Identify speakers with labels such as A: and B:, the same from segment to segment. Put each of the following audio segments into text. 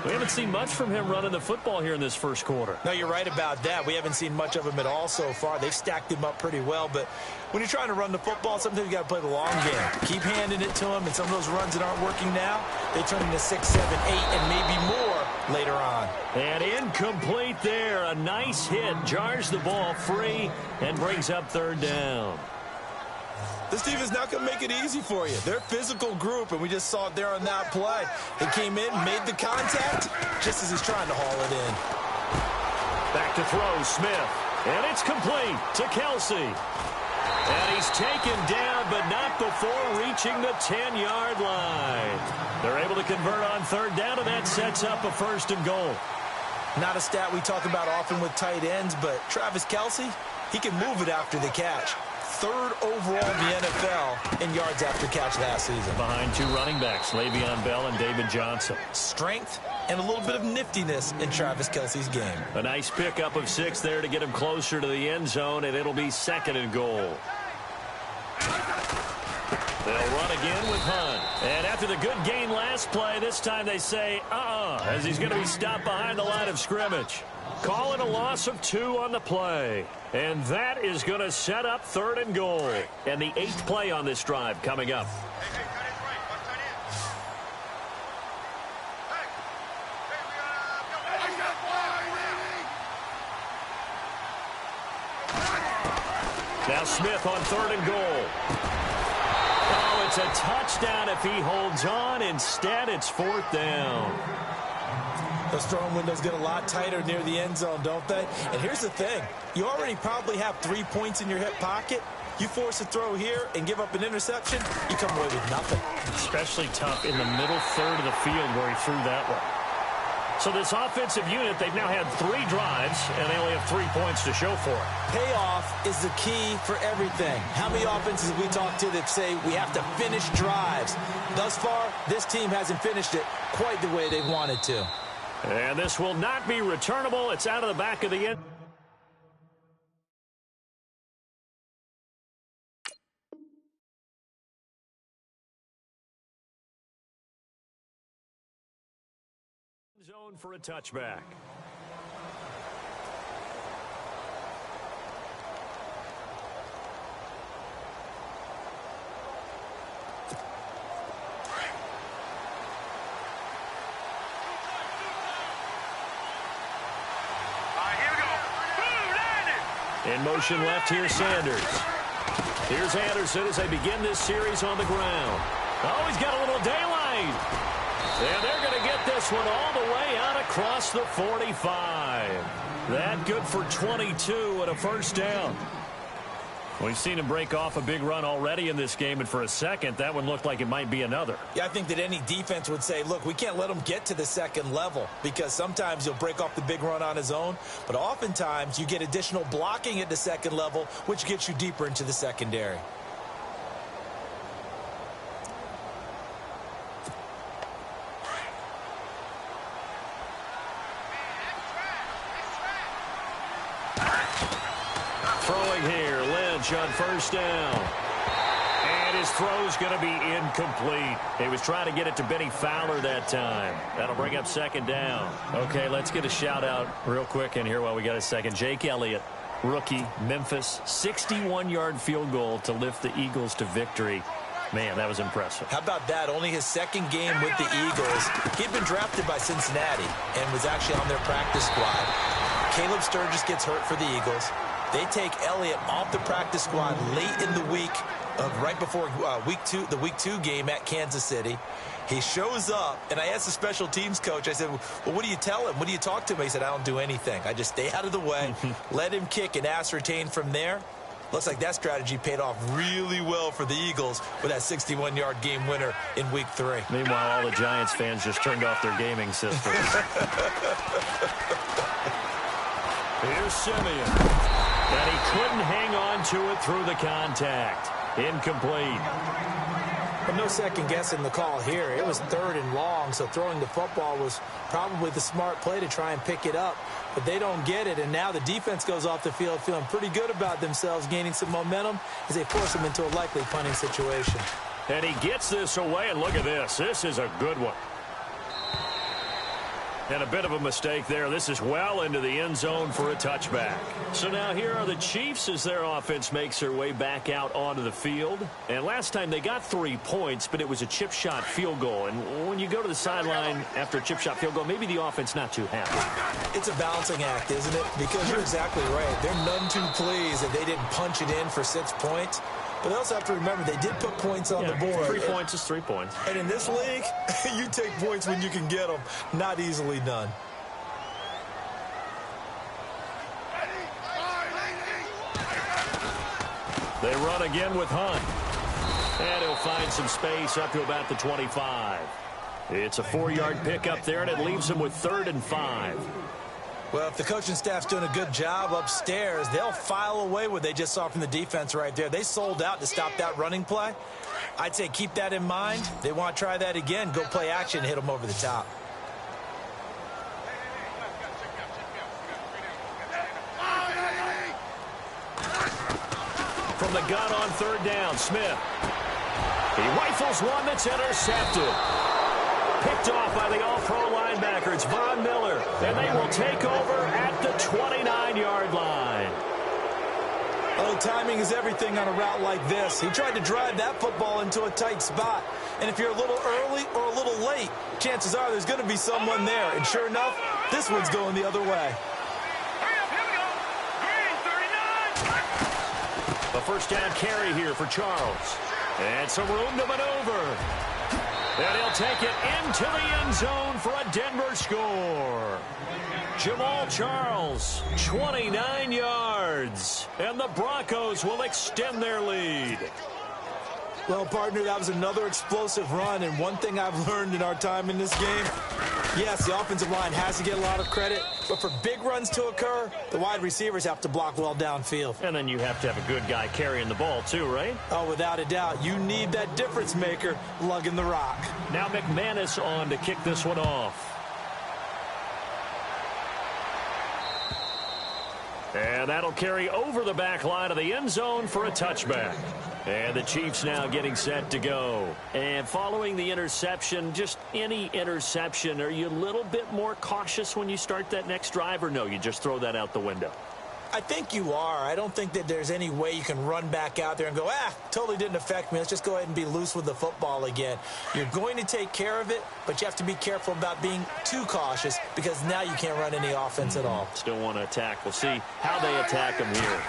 A: We haven't seen much from him running the football here in this first quarter.
B: No, you're right about that. We haven't seen much of him at all so far. They've stacked him up pretty well, but when you're trying to run the football, sometimes you got to play the long game. Keep handing it to him, and some of those runs that aren't working now, they turn into 6, 7, 8, and maybe more later on.
A: And incomplete there. A nice hit. Jars the ball free and brings up third down.
B: This team is not going to make it easy for you. They're a physical group, and we just saw it there on that play. He came in, made the contact, just as he's trying to haul it in.
A: Back to throw, Smith. And it's complete to Kelsey. And he's taken down, but not before reaching the 10-yard line. They're able to convert on third down, and that sets up a first and goal.
B: Not a stat we talk about often with tight ends, but Travis Kelce, he can move it after the catch. Third overall in the NFL in yards after catch last season.
A: Behind two running backs, Le'Veon Bell and David Johnson.
B: Strength and a little bit of niftiness in Travis Kelce's game.
A: A nice pickup of 6 there to get him closer to the end zone, and it'll be second and goal. They'll run again with Hunt. And after the good gain last play, this time they say, as he's going to be stopped behind the line of scrimmage. Call it a loss of 2 on the play. And that is going to set up third and goal. And the 8th play on this drive coming up. Now Smith on third and goal. Oh, it's a touchdown if he holds on. Instead, it's fourth down.
B: Those throwing windows get a lot tighter near the end zone, don't they? And here's the thing. You already probably have 3 points in your hip pocket. You force a throw here and give up an interception, you come away with nothing.
A: Especially tough in the middle third of the field where he threw that one. So this offensive unit, they've now had 3 drives, and they only have 3 points to show for it.
B: Payoff is the key for everything. How many offenses have we talked to that say we have to finish drives? Thus far, this team hasn't finished it quite the way they wanted to.
A: And this will not be returnable. It's out of the back of the end. Zone for a touchback. In motion left here, Sanders. Here's Anderson as they begin this series on the ground. Oh, he's got a little daylight. And they're going to get this one all the way out across the 45. That good for 22 and a first down. We've seen him break off a big run already in this game, and for a second, that one looked like it might be another.
B: Yeah, I think that any defense would say, look, we can't let him get to the second level because sometimes he'll break off the big run on his own, but oftentimes you get additional blocking at the second level, which gets you deeper into the secondary.
A: Throwing here, Lynch on first down. And his throw's going to be incomplete. He was trying to get it to Benny Fowler that time. That'll bring up second down. Okay, let's get a shout-out real quick in here while we got a second. Jake Elliott, rookie, Memphis, 61-yard field goal to lift the Eagles to victory. Man, that was impressive.
B: How about that? Only his second game with the Eagles. He'd been drafted by Cincinnati and was actually on their practice squad. Caleb Sturgis gets hurt for the Eagles. They take Elliott off the practice squad late in the week, right before the week 2 game at Kansas City. He shows up, and I asked the special teams coach, I said, well, what do you tell him? What do you talk to him? He said, I don't do anything. I just stay out of the way, let him kick and ascertain from there. Looks like that strategy paid off really well for the Eagles with that 61-yard game winner in week 3.
A: Meanwhile, all the Giants fans just turned off their gaming systems. Here's Simeon. And he couldn't hang on to it through the contact. Incomplete.
B: But no second guessing the call here. It was 3rd and long, so throwing the football was probably the smart play to try and pick it up. But they don't get it, and now the defense goes off the field feeling pretty good about themselves, gaining some momentum as they force them into a likely punting situation.
A: And he gets this away, and look at this. This is a good one. And a bit of a mistake there. This is well into the end zone for a touchback. So now here are the Chiefs as their offense makes their way back out onto the field. And last time they got 3 points, but it was a chip shot field goal. And when you go to the sideline after a chip shot field goal, maybe the offense not too happy.
B: It's a balancing act, isn't it? Because you're exactly right. They're none too pleased that they didn't punch it in for 6 points. But they also have to remember they did put points on the board.
A: 3 points is 3 points.
B: And in this league, you take points when you can get them. Not easily done.
A: They run again with Hunt. And he'll find some space up to about the 25. It's a 4-yard pickup there, and it leaves him with 3rd and 5.
B: Well, if the coaching staff's doing a good job upstairs, they'll file away what they just saw from the defense right there. They sold out to stop that running play. I'd say keep that in mind. They want to try that again. Go play action, hit them over the top.
A: From the gun on 3rd down, Smith. He rifles one that's intercepted. Picked off by the all-pro linebacker. It's Von Miller. And they will take over at the 29-yard line.
B: Oh, timing is everything on a route like this. He tried to drive that football into a tight spot. And if you're a little early or a little late, chances are there's going to be someone there. And sure enough, this one's going the other way.
A: A first down carry here for Charles. And some room to maneuver. And he'll take it into the end zone for a Denver score. Jamal Charles, 29 yards. And the Broncos will extend their lead.
B: Well, partner, that was another explosive run. And one thing I've learned in our time in this game, yes, the offensive line has to get a lot of credit. But for big runs to occur, the wide receivers have to block well downfield.
A: And then you have to have a good guy carrying the ball too, right?
B: Oh, without a doubt. You need that difference maker lugging the rock.
A: Now McManus on to kick this one off. And that'll carry over the back line of the end zone for a touchback. And the Chiefs now getting set to go. And following the interception, just any interception, are you a little bit more cautious when you start that next drive, or no, you just throw that out the window?
B: I think you are. I don't think that there's any way you can run back out there and go, totally didn't affect me. Let's just go ahead and be loose with the football again. You're going to take care of it, but you have to be careful about being too cautious because now you can't run any offense at all.
A: Still want to attack. We'll see how they attack them here.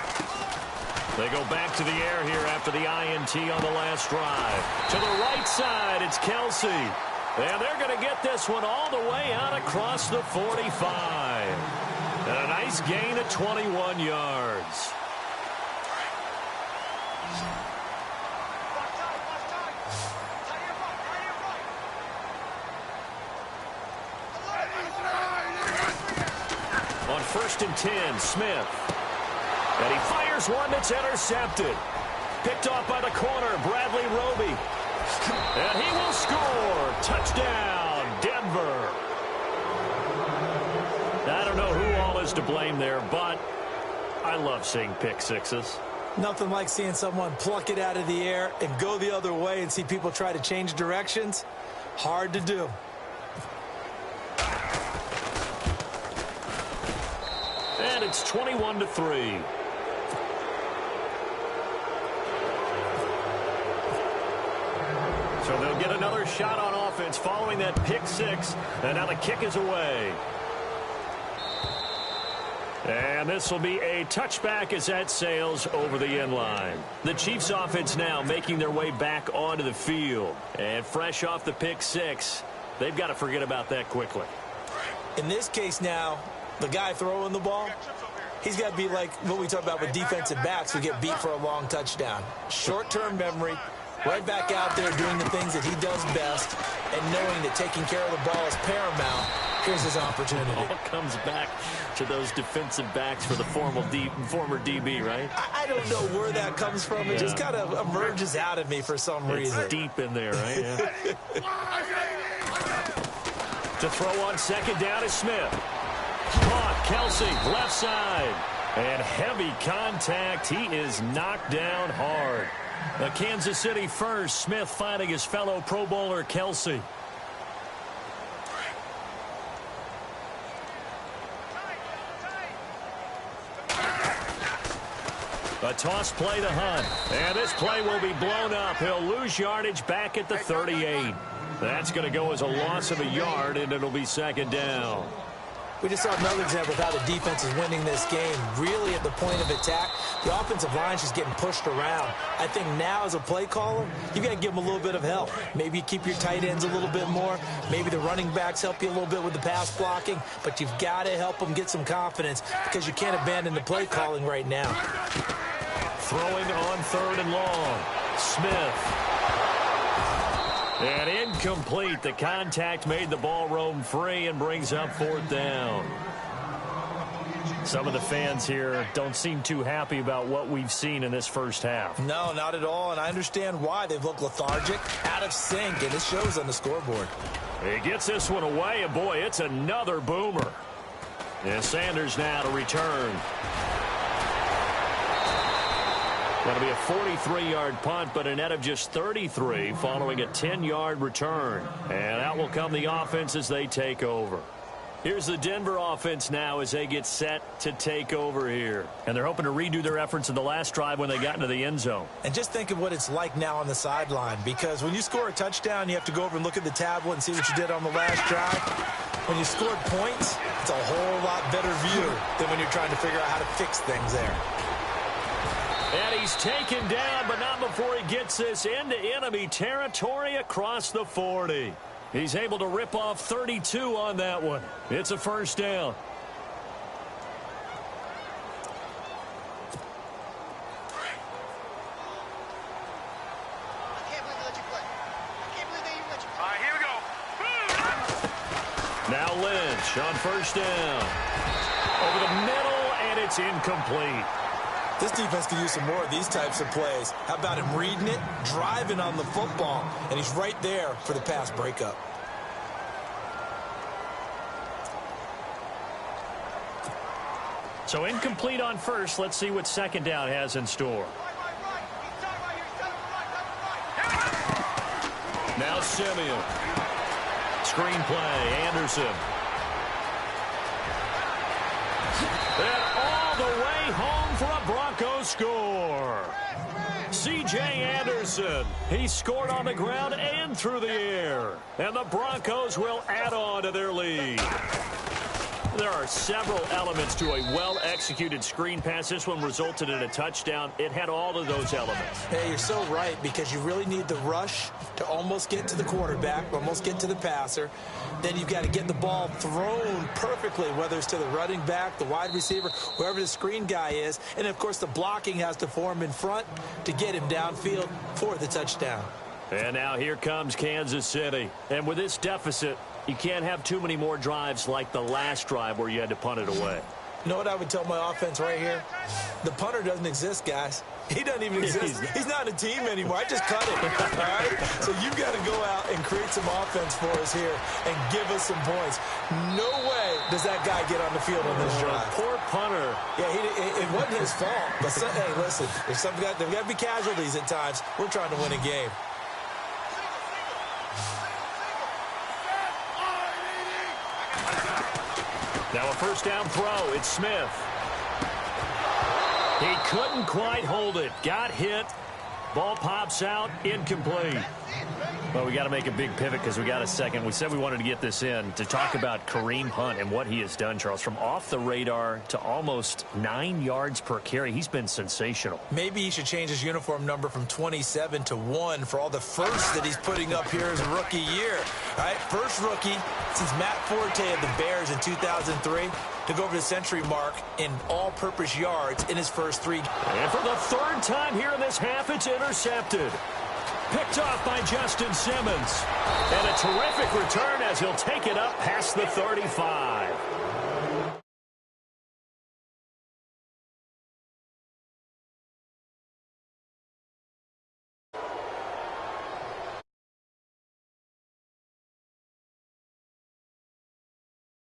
A: They go back to the air here after the INT on the last drive. To the right side, it's Kelsey. And they're going to get this one all the way out across the 45. And a nice gain of 21 yards. On 1st and 10, Smith. And he fires one that's intercepted. Picked off by the corner, Bradley Roby. And he will score. Touchdown, Denver. I don't know who all is to blame there, but I love seeing pick sixes.
B: Nothing like seeing someone pluck it out of the air and go the other way and see people try to change directions. Hard to do.
A: And it's 21-3. So they'll get another shot on offense following that pick six. And now the kick is away. And this will be a touchback as that sails over the end line. The Chiefs offense now making their way back onto the field. And fresh off the pick six, they've got to forget about that quickly.
B: In this case now, the guy throwing the ball, he's got to be like what we talk about with defensive backs who get beat for a long touchdown. Short-term memory, right back out there doing the things that he does best, and knowing that taking care of the ball is paramount. Here's his opportunity.
A: All comes back to those defensive backs for the former DB, right?
B: I don't know where that comes from. It just kind of emerges out of me for some reason.
A: It's deep in there, right? Yeah. To throw on 2nd down is Smith. Caught, Kelsey, left side. And heavy contact. He is knocked down hard. The Kansas City first. Smith finding his fellow Pro Bowler Kelsey. A toss play to Hunt. And this play will be blown up. He'll lose yardage back at the 38. That's going to go as a loss of a yard, and it'll be second down.
B: We just saw another example of how the defense is winning this game. Really at the point of attack, the offensive line is just getting pushed around. I think now as a play caller, you got to give them a little bit of help. Maybe you keep your tight ends a little bit more. Maybe the running backs help you a little bit with the pass blocking. But you've got to help them get some confidence because you can't abandon the play calling right now.
A: Throwing on 3rd and long. Smith. And incomplete. The contact made the ball roam free and brings up 4th down. Some of the fans here don't seem too happy about what we've seen in this first half.
B: No, not at all, and I understand why. They've looked lethargic, out of sync, and it shows on the scoreboard.
A: He gets this one away, and boy, it's another boomer. And Sanders now to return. Going to be a 43-yard punt, but a net of just 33 following a 10-yard return. And out will come the offense as they take over. Here's the Denver offense now as they get set to take over here. And they're hoping to redo their efforts in the last drive when they got into the end zone.
B: And just think of what it's like now on the sideline, because when you score a touchdown, you have to go over and look at the tablet and see what you did on the last drive. When you scored points, it's a whole lot better view than when you're trying to figure out how to fix things there.
A: And he's taken down, but not before he gets this into enemy territory across the 40. He's able to rip off 32 on that one. It's a first down. Now Lynch on first down. Over the middle, and it's incomplete.
B: This defense could use some more of these types of plays. How about him reading it, driving on the football, and he's right there for the pass breakup.
A: So incomplete on first. Let's see what second down has in store. Now Simeon. Screen play, Anderson. And all the way home for a Broncos score. C.J. Anderson. He scored on the ground and through the air. And the Broncos will add on to their lead. There are several elements to a well-executed screen pass. This one resulted in a touchdown. It had all of those elements.
B: Hey, you're so right, because you really need the rush to almost get to the quarterback, almost get to the passer. Then you've got to get the ball thrown perfectly, whether it's to the running back, the wide receiver, whoever the screen guy is. And, of course, the blocking has to form in front to get him downfield for the touchdown.
A: And now here comes Kansas City. And with this deficit, you can't have too many more drives like the last drive where you had to punt it away.
B: You know what I would tell my offense right here? The punter doesn't exist, guys. He doesn't even exist. He's not a team anymore. I just cut it, all right? So you've got to go out and create some offense for us here and give us some points. No way does that guy get on the field on this drive.
A: Poor punter.
B: Yeah, it wasn't his fault. But hey, listen, there's got to be casualties at times. We're trying to win a game.
A: Now a first down throw. It's Smith. He couldn't quite hold it. Got hit. Ball pops out. Incomplete. Well, we got to make a big pivot because we got a second. We said we wanted to get this in to talk about Kareem Hunt and what he has done, Charles. From off the radar to almost 9 yards per carry, he's been sensational.
B: Maybe he should change his uniform number from 27 to 1 for all the firsts that he's putting up here as a rookie year. All right, first rookie since Matt Forte of the Bears in 2003 to go over the century mark in all-purpose yards in his first 3.
A: And for the third time here in this half, it's intercepted. Picked off by Justin Simmons. And a terrific return as he'll take it up past the 35.